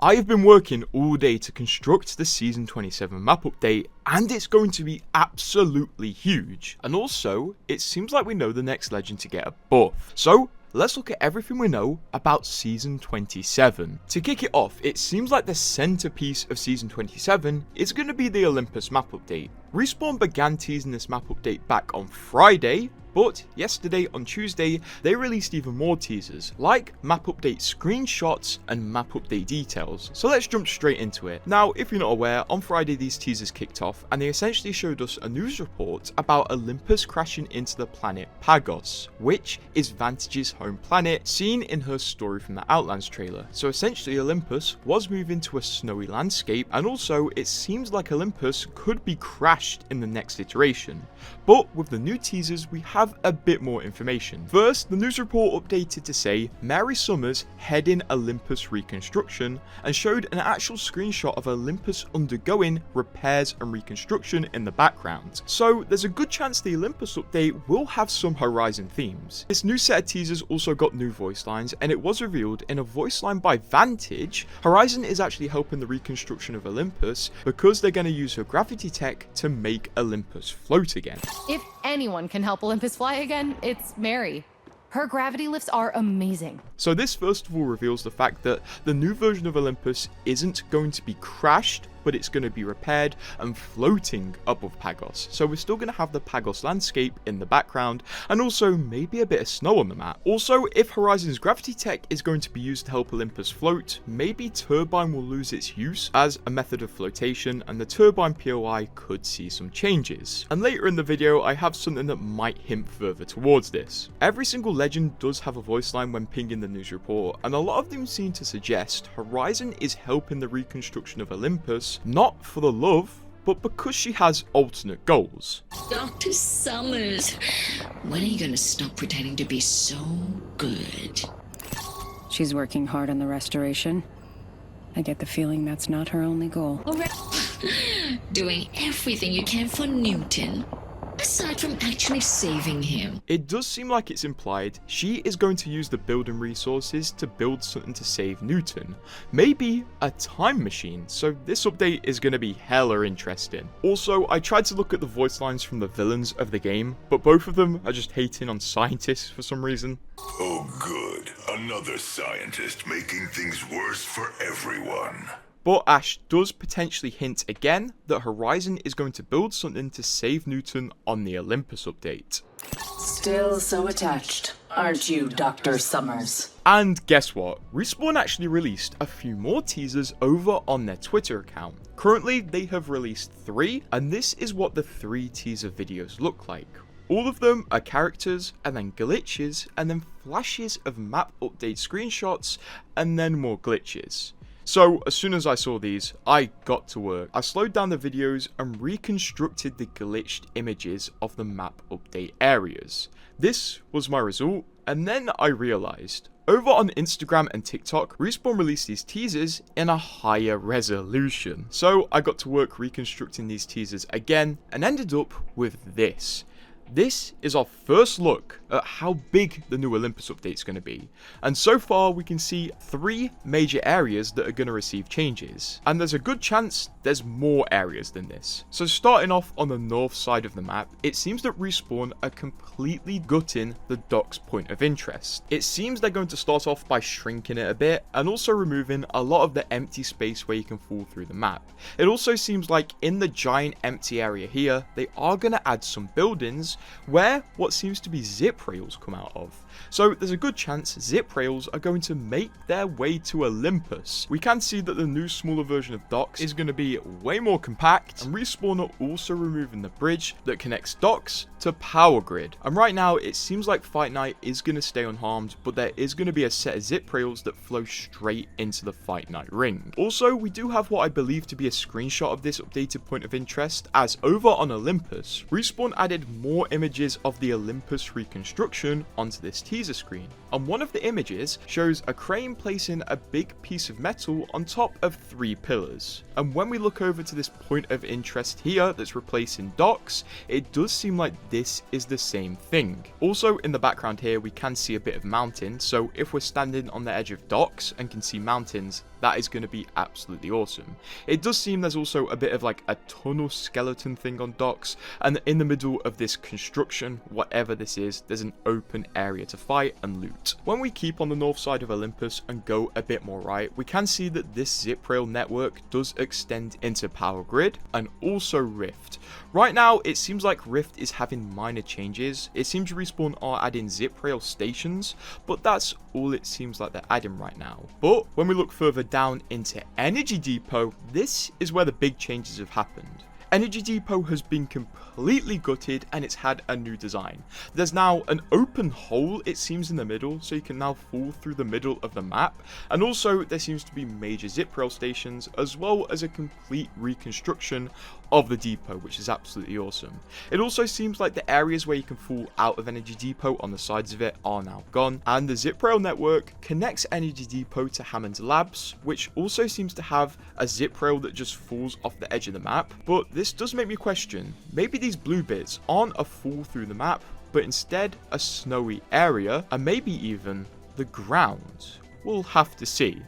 I have been working all day to construct the Season 27 map update, and it's going to be absolutely huge. And also, it seems like we know the next legend to get a buff. So, let's look at everything we know about Season 27. To kick it off, it seems like the centerpiece of Season 27 is going to be the Olympus map update. Respawn began teasing this map update back on Friday, but yesterday on Tuesday, they released even more teasers, like map update screenshots and map update details. So let's jump straight into it. Now, if you're not aware, on Friday these teasers kicked off, and they essentially showed us a news report about Olympus crashing into the planet Pagos, which is Vantage's home planet, seen in her Story from the Outlands trailer. So essentially Olympus was moving to a snowy landscape, and also it seems like Olympus could be crashed in the next iteration. But with the new teasers, we have a bit more information. First, the news report updated to say Mary Summers heading Olympus reconstruction, and showed an actual screenshot of Olympus undergoing repairs and reconstruction in the background. So there's a good chance the Olympus update will have some Horizon themes. This new set of teasers also got new voice lines, and it was revealed in a voice line by Vantage, Horizon is actually helping the reconstruction of Olympus because they're going to use her gravity tech to make Olympus float again. If anyone can help Olympus fly again, it's Mary. Her gravity lifts are amazing. So this first of all reveals the fact that the new version of Olympus isn't going to be crashed, but it's going to be repaired and floating above Pagos. So we're still going to have the Pagos landscape in the background, and also maybe a bit of snow on the map. Also, if Horizon's gravity tech is going to be used to help Olympus float, maybe Turbine will lose its use as a method of flotation, and the Turbine POI could see some changes. And later in the video, I have something that might hint further towards this. Every single legend does have a voice line when pinging the news report, and a lot of them seem to suggest Horizon is helping the reconstruction of Olympus, not for the love, but because she has alternate goals. Dr. Summers, when are you gonna stop pretending to be so good? She's working hard on the restoration. I get the feeling that's not her only goal. Doing everything you can for Newton, aside from actually saving him. It does seem like it's implied she is going to use the building resources to build something to save Newton. Maybe a time machine, so this update is going to be hella interesting. Also, I tried to look at the voice lines from the villains of the game, but both of them are just hating on scientists for some reason. Oh good, another scientist making things worse for everyone. But Ash does potentially hint again that Horizon is going to build something to save Newton on the Olympus update. Still so attached, aren't you, Dr. Summers? And guess what? Respawn actually released a few more teasers over on their Twitter account. Currently, they have released 3, and this is what the 3 teaser videos look like. All of them are characters, and then glitches, and then flashes of map update screenshots, and then more glitches. So, as soon as I saw these, I got to work. I slowed down the videos and reconstructed the glitched images of the map update areas. This was my result, and then I realized, over on Instagram and TikTok, Respawn released these teasers in a higher resolution. So, I got to work reconstructing these teasers again, and ended up with this. This is our first look at how big the new Olympus update is going to be, and so far we can see 3 major areas that are going to receive changes, and there's a good chance there's more areas than this. So starting off on the north side of the map, it seems that Respawn are completely gutting the dock's point of interest. It seems they're going to start off by shrinking it a bit, and also removing a lot of the empty space where you can fall through the map. It also seems like in the giant empty area here, they are going to add some buildings where what seems to be zip rails come out of. So there's a good chance zip rails are going to make their way to Olympus. We can see that the new smaller version of docks is going to be way more compact, and Respawn are also removing the bridge that connects docks to power grid. And right now it seems like Fight Night is going to stay unharmed, but there is going to be a set of zip rails that flow straight into the Fight Night ring. Also, we do have what I believe to be a screenshot of this updated point of interest, as over on Olympus, Respawn added more images of the Olympus reconstruction onto this teaser screen, and one of the images shows a crane placing a big piece of metal on top of 3 pillars. And when we look over to this point of interest here that's replacing docks, it does seem like this is the same thing. Also in the background here we can see a bit of mountain, so if we're standing on the edge of docks and can see mountains, that is going to be absolutely awesome. It does seem there's also a bit of like a tunnel skeleton thing on docks, and in the middle of this construction, whatever this is, there's an open area to fight and loot. When we keep on the north side of Olympus and go a bit more right, we can see that this zip rail network does extend into Power Grid and also Rift. Right now, it seems like Rift is having minor changes. It seems Respawn are adding zip rail stations, but that's all it seems like they're adding right now. But when we look further down into Energy Depot, this is where the big changes have happened. Energy Depot has been completely gutted and it's had a new design. There's now an open hole, it seems, in the middle, so you can now fall through the middle of the map, and also there seems to be major zip rail stations as well as a complete reconstruction of the depot, which is absolutely awesome. It also seems like the areas where you can fall out of Energy Depot on the sides of it are now gone, and the zip rail network connects Energy Depot to Hammond's Labs, which also seems to have a zip rail that just falls off the edge of the map. But this does make me question, maybe these blue bits aren't a fall through the map, but instead a snowy area, and maybe even the ground. We'll have to see.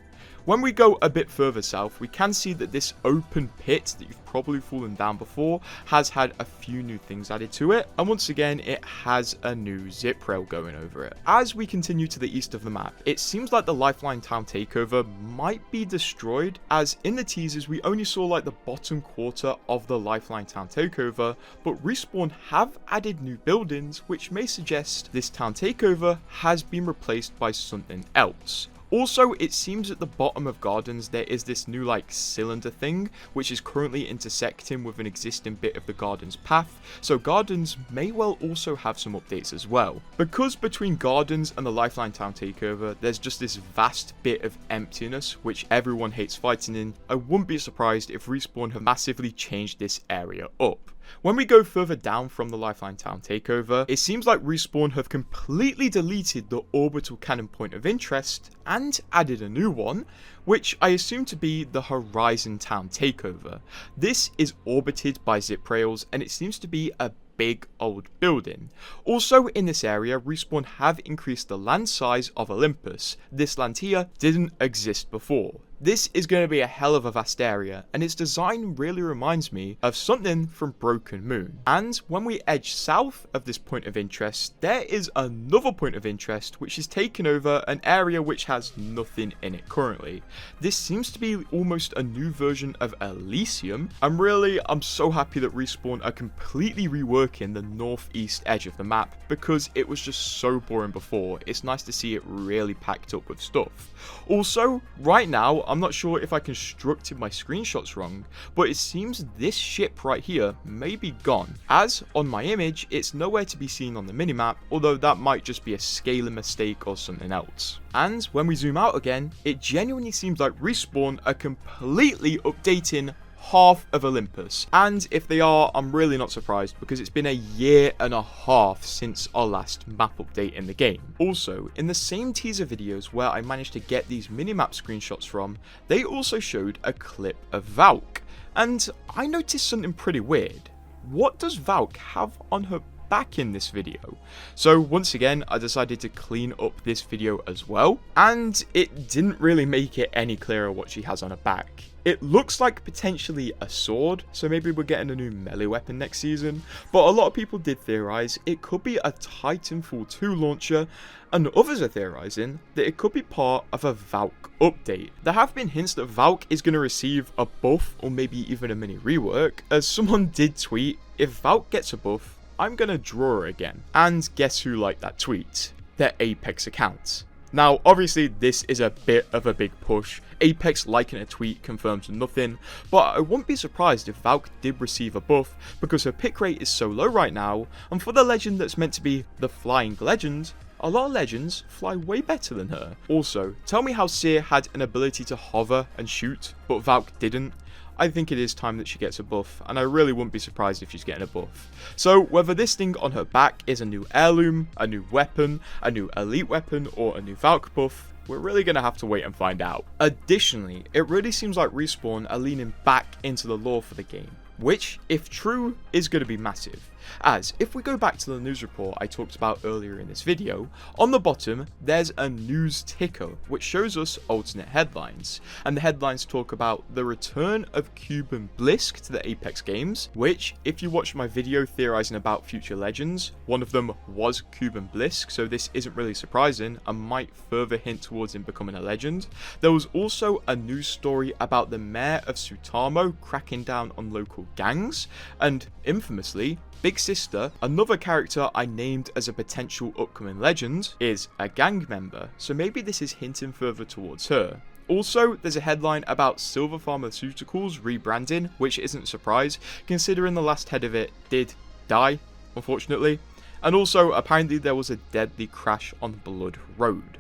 When we go a bit further south, we can see that this open pit that you've probably fallen down before has had a few new things added to it, and once again it has a new zip rail going over it. As we continue to the east of the map, it seems like the Lifeline Town takeover might be destroyed, as in the teasers we only saw like the bottom quarter of the Lifeline Town takeover, but Respawn have added new buildings which may suggest this town takeover has been replaced by something else. Also, it seems at the bottom of Gardens there is this new like cylinder thing, which is currently intersecting with an existing bit of the Gardens path, so Gardens may well also have some updates as well. Because between Gardens and the Lifeline Town takeover, there's just this vast bit of emptiness which everyone hates fighting in, I wouldn't be surprised if Respawn have massively changed this area up. When we go further down from the Lifeline Town takeover, it seems like Respawn have completely deleted the orbital cannon point of interest and added a new one, which I assume to be the Horizon Town takeover. This is orbited by zip rails and it seems to be a big old building. Also in this area, Respawn have increased the land size of Olympus. This land here didn't exist before. This is going to be a hell of a vast area, and its design really reminds me of something from Broken Moon. And when we edge south of this point of interest, there is another point of interest which is taking over an area which has nothing in it currently. This seems to be almost a new version of Elysium, and really I'm so happy that Respawn are completely reworking the northeast edge of the map, because it was just so boring before. It's nice to see it really packed up with stuff. Also, right now, I'm not sure if I constructed my screenshots wrong, but it seems this ship right here may be gone, as on my image it's nowhere to be seen on the minimap, although that might just be a scaling mistake or something else. And when we zoom out again, it genuinely seems like Respawn are completely updating half of Olympus, and if they are, I'm really not surprised, because it's been a year and a half since our last map update in the game. Also, in the same teaser videos where I managed to get these minimap screenshots from, they also showed a clip of Valk, and I noticed something pretty weird. What does Valk have on her back in this video? So once again, I decided to clean up this video as well, and it didn't really make it any clearer what she has on her back. It looks like potentially a sword, so maybe we're getting a new melee weapon next season, but a lot of people did theorize it could be a Titanfall 2 launcher, and others are theorizing that it could be part of a Valk update. There have been hints that Valk is going to receive a buff or maybe even a mini rework, as someone did tweet, if Valk gets a buff, I'm gonna draw her again. And guess who liked that tweet? Their Apex account. Now, obviously, this is a bit of a big push. Apex liking a tweet confirms nothing, but I wouldn't be surprised if Valk did receive a buff, because her pick rate is so low right now, and for the legend that's meant to be the flying legend, a lot of legends fly way better than her. Also, tell me how Seer had an ability to hover and shoot, but Valk didn't. I think it is time that she gets a buff, and I really wouldn't be surprised if she's getting a buff. So whether this thing on her back is a new heirloom, a new weapon, a new elite weapon, or a new Valk buff, we're really going to have to wait and find out. Additionally, it really seems like Respawn are leaning back into the lore for the game. which, if true, is going to be massive. As, if we go back to the news report I talked about earlier in this video, on the bottom there's a news ticker which shows us alternate headlines, and the headlines talk about the return of Cuban Blisk to the Apex games, which, if you watched my video theorizing about future legends, one of them was Cuban Blisk, so this isn't really surprising and might further hint towards him becoming a legend. There was also a news story about the mayor of Sutamo cracking down on local gangs, and infamously, Big Sister, another character I named as a potential upcoming legend, is a gang member, so maybe this is hinting further towards her. Also, there's a headline about Silver Pharmaceuticals rebranding, which isn't a surprise, considering the last head of it did die, unfortunately. And also, apparently there was a deadly crash on Blood Road.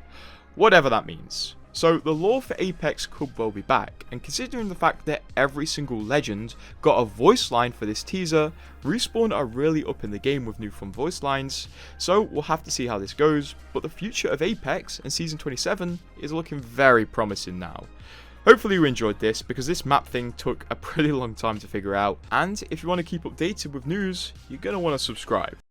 Whatever that means. So the lore for Apex could well be back, and considering the fact that every single legend got a voice line for this teaser, Respawn are really up in the game with new fun voice lines, so we'll have to see how this goes, but the future of Apex and Season 27 is looking very promising now. Hopefully you enjoyed this, because this map thing took a pretty long time to figure out, and if you want to keep updated with news, you're going to want to subscribe.